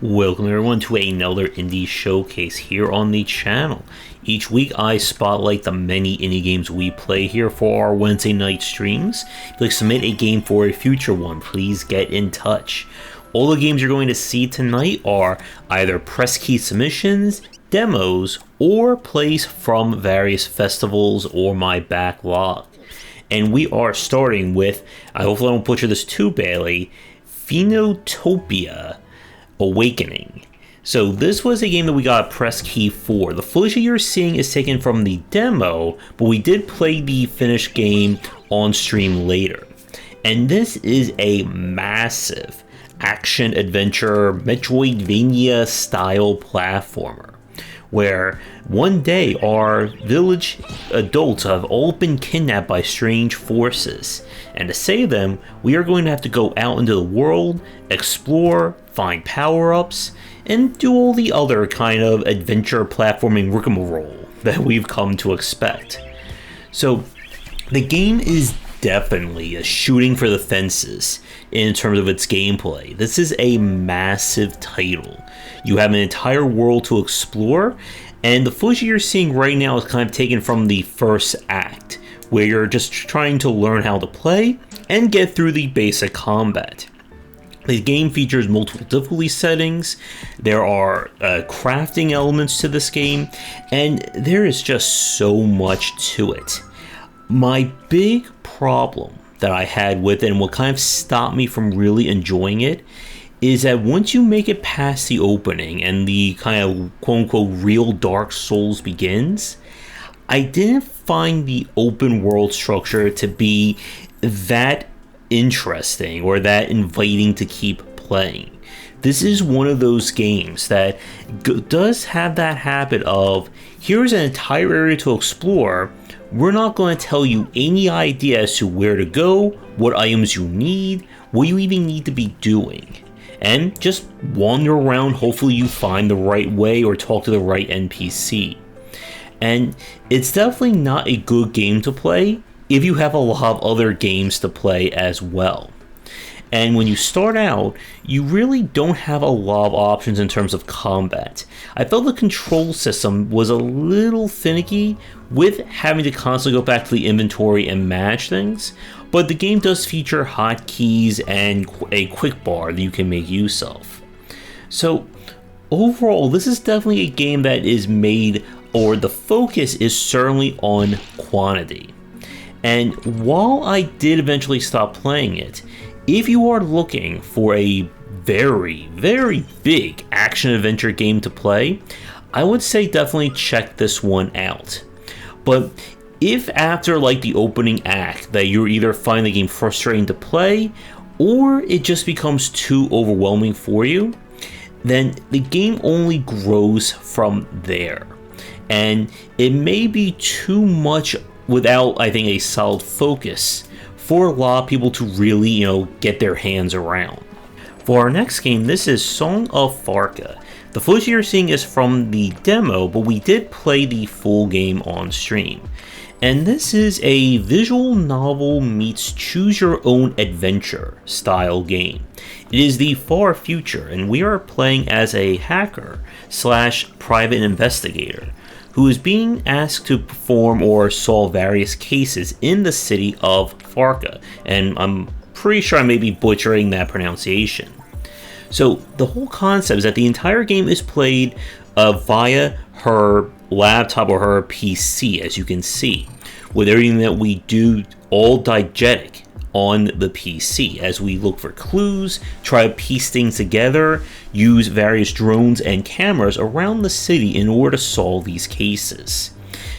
Welcome everyone to another indie showcase here on the channel. Each week I spotlight the many indie games we play here for our Wednesday night streams. If you'd like to submit a game for a future one, please get in touch. All the games you're going to see tonight are either press key submissions, demos, or plays from various festivals or my backlog. And we are starting with, I hopefully don't butcher this too badly, Phoenotopia Awakening. So this was a game that we got a press key for. The footage you're seeing is taken from the demo, but we did play the finished game on stream later. And this is a massive action-adventure Metroidvania style platformer, where one day our village adults have all been kidnapped by strange forces, and to save them we are going to have to go out into the world, explore, find power-ups, and do all the other kind of adventure platforming rigmarole that we've come to expect. So the game is definitely a shooting for the fences in terms of its gameplay. This is a massive title. You have an entire world to explore, and the footage you're seeing right now is kind of taken from the first act, where you're just trying to learn how to play and get through the basic combat. The game features multiple difficulty settings, there are crafting elements to this game, and there is just so much to it. My big problem that I had with it, and what kind of stopped me from really enjoying it, is that once you make it past the opening and the kind of quote-unquote real Dark Souls begins, I didn't find the open world structure to be that interesting or that inviting to keep playing. This is one of those games that does have that habit of, here's an entire area to explore, we're not going to tell you any idea as to where to go, what items you need, what you even need to be doing. And just wander around, hopefully you find the right way or talk to the right NPC. And it's definitely not a good game to play if you have a lot of other games to play as well. And when you start out, you really don't have a lot of options in terms of combat. I felt the control system was a little finicky with having to constantly go back to the inventory and manage things, but the game does feature hotkeys and a quick bar that you can make use of. So overall, this is definitely a game that is made, or the focus is certainly on quantity. And while I did eventually stop playing it, if you are looking for a very, very big action-adventure game to play, I would say definitely check this one out. But if after like the opening act that you're either find the game frustrating to play, or it just becomes too overwhelming for you, then the game only grows from there. And it may be too much without, I think, a solid focus for a lot of people to really, get their hands around. For our next game, this is Song of Farca. The footage you're seeing is from the demo, but we did play the full game on stream. And this is a visual novel meets choose your own adventure style game. It is the far future, and we are playing as a hacker / private investigator who is being asked to perform or solve various cases in the city of Farca, and I'm pretty sure I may be butchering that pronunciation. So the whole concept is that the entire game is played via her laptop or her PC, as you can see, with everything that we do all diegetic on the PC as we look for clues, try to piece things together, use various drones and cameras around the city in order to solve these cases.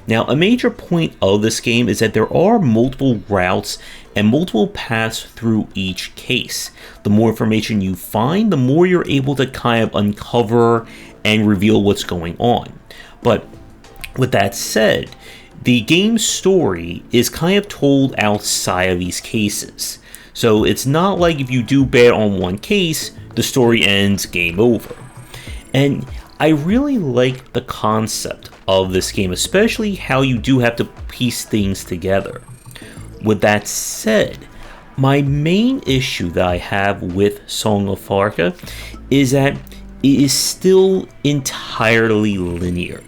Now, a major point of this game is that there are multiple routes and multiple paths through each case. The more information you find, the more you're able to kind of uncover and reveal what's going on. But with that said, the game's story is kind of told outside of these cases. So it's not like if you do bad on one case, the story ends, game over. And I really like the concept of this game, especially how you do have to piece things together. With that said, my main issue that I have with Song of Farca is that it is still entirely linear.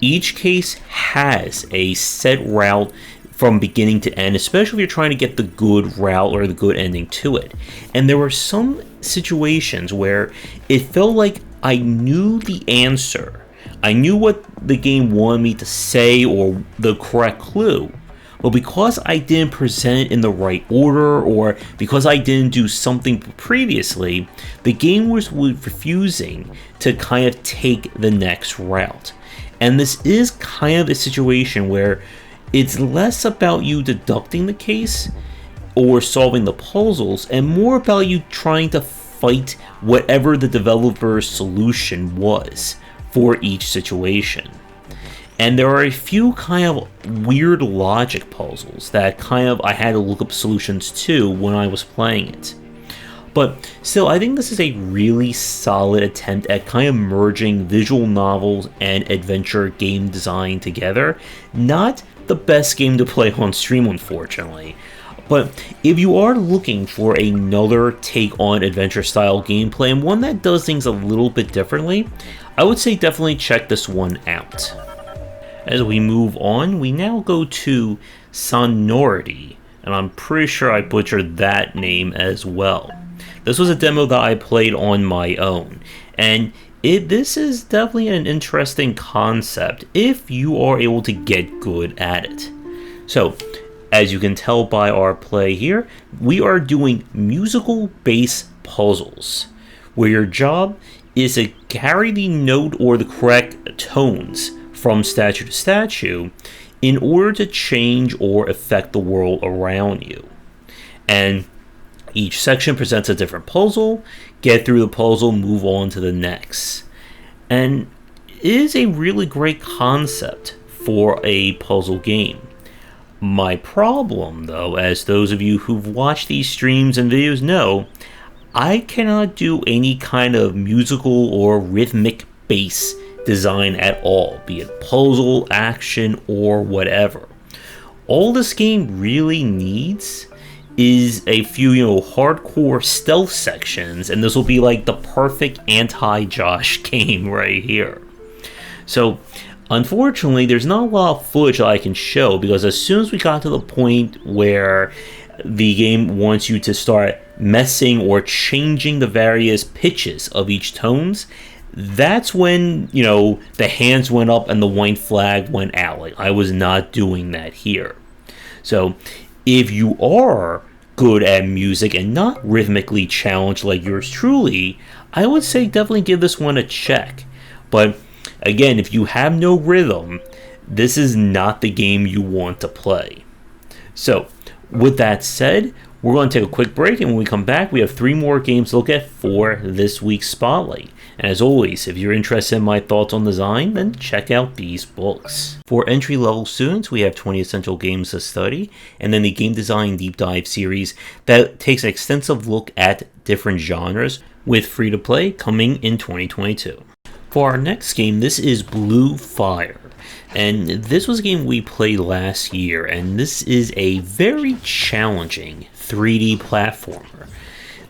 Each case has a set route from beginning to end, especially if you're trying to get the good route or the good ending to it. And there were some situations where it felt like I knew the answer. I knew what the game wanted me to say or the correct clue. But because I didn't present it in the right order, or because I didn't do something previously, the game was refusing to kind of take the next route. And this is kind of a situation where it's less about you deducting the case or solving the puzzles, and more about you trying to fight whatever the developer's solution was for each situation. And there are a few kind of weird logic puzzles that I had to look up solutions to when I was playing it. But still, I think this is a really solid attempt at kind of merging visual novels and adventure game design together. Not the best game to play on stream, unfortunately. But if you are looking for another take on adventure style gameplay, and one that does things a little bit differently, I would say definitely check this one out. As we move on, we now go to Sonority, and I'm pretty sure I butchered that name as well. This was a demo that I played on my own, and this is definitely an interesting concept if you are able to get good at it. So, as you can tell by our play here, we are doing musical bass puzzles, where your job is to carry the note or the correct tones from statue to statue in order to change or affect the world around you. And each section presents a different puzzle. Get through the puzzle, move on to the next. And it is a really great concept for a puzzle game. My problem, though, as those of you who've watched these streams and videos know, I cannot do any kind of musical or rhythmic bass design at all, be it puzzle, action, or whatever. All this game really needs is a few, hardcore stealth sections, and this will be like the perfect anti-Josh game right here. So, unfortunately, there's not a lot of footage that I can show, because as soon as we got to the point where the game wants you to start messing or changing the various pitches of each tones, that's when, the hands went up and the white flag went out. Like, I was not doing that here. So, if you are good at music and not rhythmically challenged like yours truly, I would say definitely give this one a check. But, again, if you have no rhythm, this is not the game you want to play. So, with that said, we're going to take a quick break, and when we come back, we have 3 more games to look at for this week's Spotlight. And as always, if you're interested in my thoughts on design, then check out these books. For entry-level students, we have 20 Essential Games to Study, and then the Game Design Deep Dive series that takes an extensive look at different genres, with free-to-play coming in 2022. For our next game, this is Blue Fire. And this was a game we played last year, and this is a very challenging 3D platformer.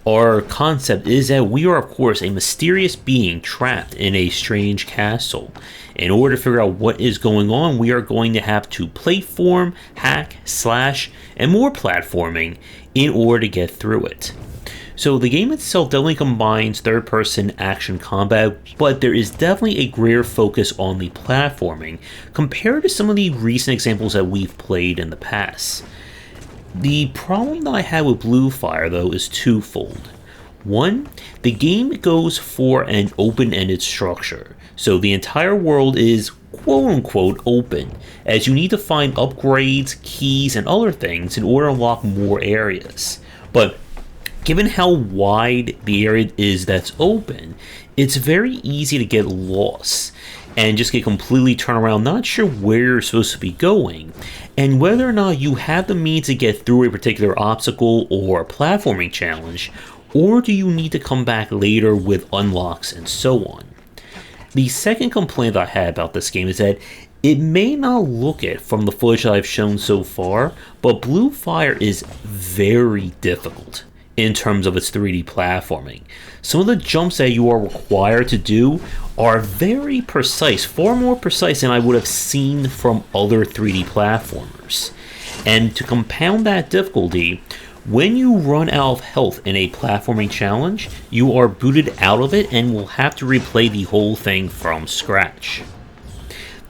Our concept is that we are, of course, a mysterious being trapped in a strange castle. In order to figure out what is going on, we are going to have to platform, hack, slash, and more platforming in order to get through it. So the game itself definitely combines third-person action combat, but there is definitely a greater focus on the platforming compared to some of the recent examples that we've played in the past. The problem that I had with Blue Fire, though, is twofold. One, the game goes for an open-ended structure, so the entire world is quote-unquote open, as you need to find upgrades, keys, and other things in order to unlock more areas. But given how wide the area is that's open, it's very easy to get lost and just get completely turned around, not sure where you're supposed to be going, and whether or not you have the means to get through a particular obstacle or a platforming challenge, or do you need to come back later with unlocks and so on. The second complaint I had about this game is that it may not look it from the footage that I've shown so far, but Blue Fire is very difficult. in terms of its 3D platforming. Some of the jumps that you are required to do are very precise, far more precise than I would have seen from other 3D platformers. And to compound that difficulty, when you run out of health in a platforming challenge, you are booted out of it and will have to replay the whole thing from scratch.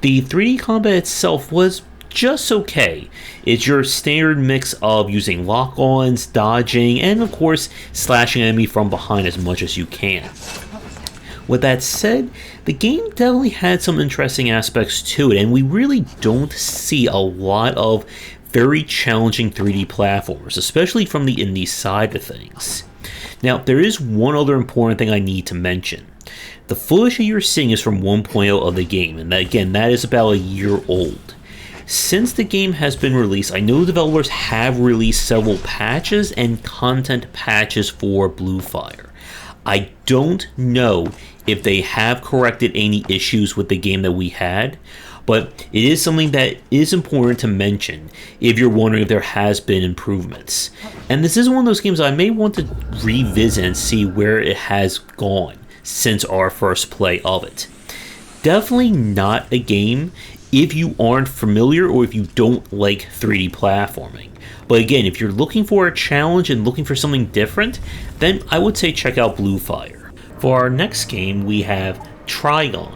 The 3D combat itself was just okay. It's your standard mix of using lock-ons, dodging, and of course slashing an enemy from behind as much as you can. With that said, the game definitely had some interesting aspects to it, and we really don't see a lot of very challenging 3D platformers, especially from the indie side of things. Now, there is one other important thing I need to mention. The footage that you're seeing is from 1.0 of the game, and that is about a year old. Since the game has been released, I know developers have released several patches and content patches for Bluefire. I don't know if they have corrected any issues with the game that we had, but it is something that is important to mention if you're wondering if there has been improvements. And this is one of those games I may want to revisit and see where it has gone since our first play of it. Definitely not a game if you aren't familiar or if you don't like 3D platforming. But again, if you're looking for a challenge and looking for something different, then I would say check out Bluefire. For our next game, we have Trigon.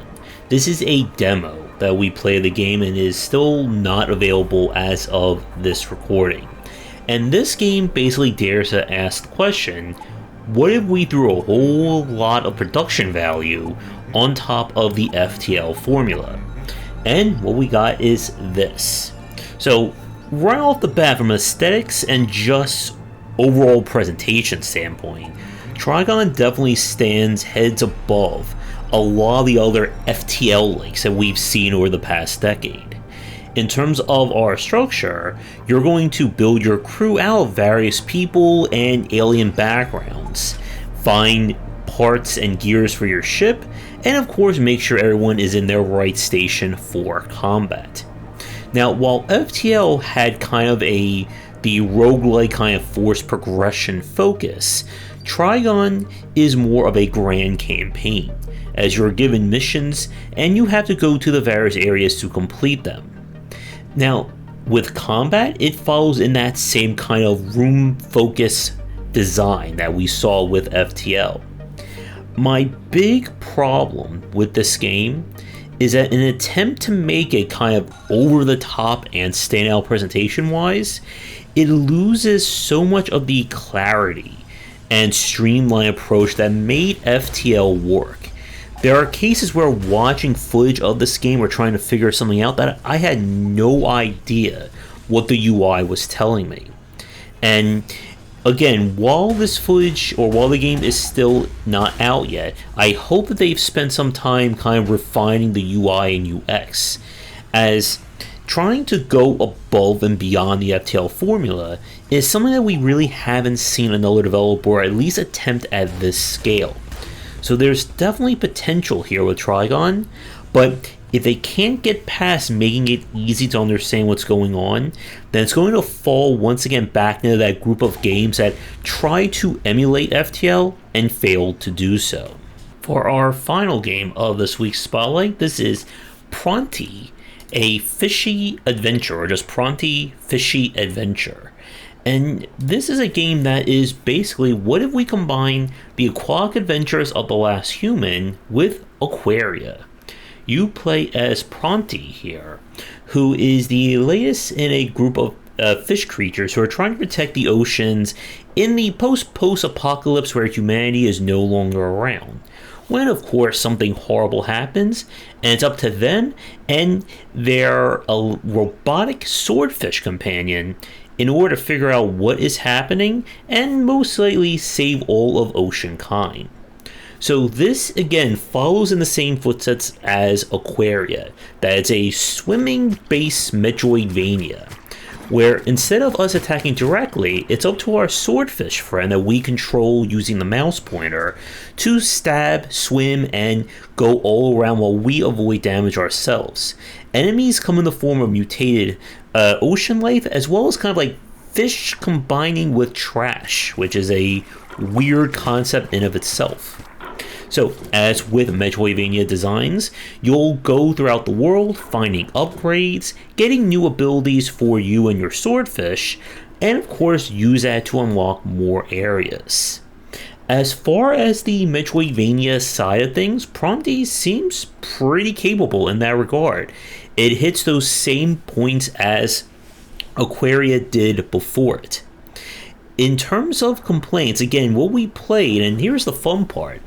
This is a demo that we play the game and is still not available as of this recording. And this game basically dares to ask the question, what if we threw a whole lot of production value on top of the FTL formula? And what we got is this. So right off the bat, from aesthetics and just overall presentation standpoint, Trigon definitely stands heads above a lot of the other FTL links that we've seen over the past decade. In terms of our structure, you're going to build your crew out of various people and alien backgrounds, find parts and gears for your ship, and of course make sure everyone is in their right station for combat. Now, while FTL had kind of the roguelike kind of forced progression focus, Trigon is more of a grand campaign, as you're given missions and you have to go to the various areas to complete them. Now, with combat, it follows in that same kind of room focus design that we saw with FTL. My big problem with this game is that in an attempt to make it kind of over the top and stand out presentation wise, it loses so much of the clarity and streamlined approach that made FTL work. There are cases where watching footage of this game or trying to figure something out that I had no idea what the UI was telling me. And again, while this footage, or while the game is still not out yet, I hope that they've spent some time kind of refining the UI and UX, as trying to go above and beyond the FTL formula is something that we really haven't seen another developer at least attempt at this scale. So there's definitely potential here with Trigon, but if they can't get past making it easy to understand what's going on, then it's going to fall once again back into that group of games that try to emulate FTL and failed to do so. For our final game of this week's Spotlight, this is Pronty, a Fishy adventure, or just Pronty Fishy Adventure. And this is a game that is basically, what if we combine the aquatic adventures of The Last Human with Aquaria? You play as Pronty here, who is the latest in a group of fish creatures who are trying to protect the oceans in the post-apocalypse where humanity is no longer around. When, of course, something horrible happens, and it's up to them and their robotic swordfish companion in order to figure out what is happening and most likely save all of ocean kind. So this, again, follows in the same footsteps as Aquaria, that it's a swimming-based Metroidvania, where instead of us attacking directly, it's up to our swordfish friend that we control using the mouse pointer to stab, swim, and go all around while we avoid damage ourselves. Enemies come in the form of mutated ocean life, as well as kind of like fish combining with trash, which is a weird concept in of itself. So, as with Metroidvania designs, you'll go throughout the world finding upgrades, getting new abilities for you and your swordfish, and of course use that to unlock more areas. As far as the Metroidvania side of things, Pronty seems pretty capable in that regard. It hits those same points as Aquaria did before it. In terms of complaints, again, what we played, and here's the fun part,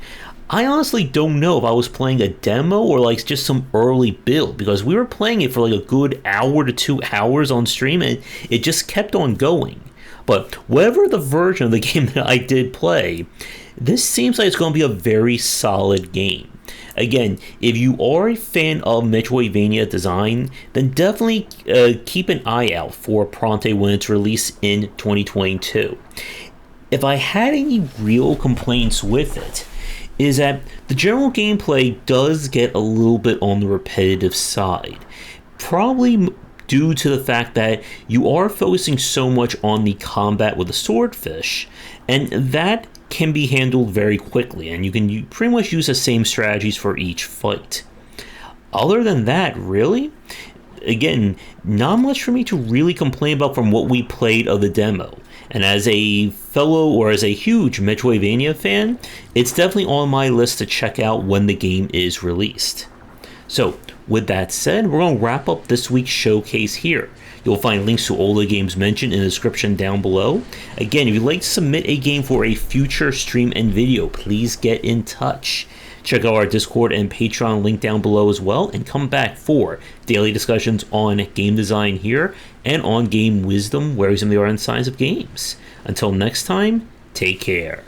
I honestly don't know if I was playing a demo or like just some early build, because we were playing it for like a good hour to 2 hours on stream and it just kept on going. But whatever the version of the game that I did play, this seems like it's going to be a very solid game. Again, if you are a fan of Metroidvania design, then definitely keep an eye out for Pronty when it's released in 2022. If I had any real complaints with it, is that the general gameplay does get a little bit on the repetitive side. Probably due to the fact that you are focusing so much on the combat with the swordfish, and that can be handled very quickly, and you can pretty much use the same strategies for each fight. Other than that, really, again, not much for me to really complain about from what we played of the demo. And as a fellow or as a huge Metroidvania fan, it's definitely on my list to check out when the game is released. So, with that said, we're going to wrap up this week's showcase here. You'll find links to all the games mentioned in the description down below. Again, if you'd like to submit a game for a future stream and video, please get in touch. Check out our Discord and Patreon link down below as well, and come back for daily discussions on game design here and on game wisdom, where some of the art and science of games. Until next time, take care.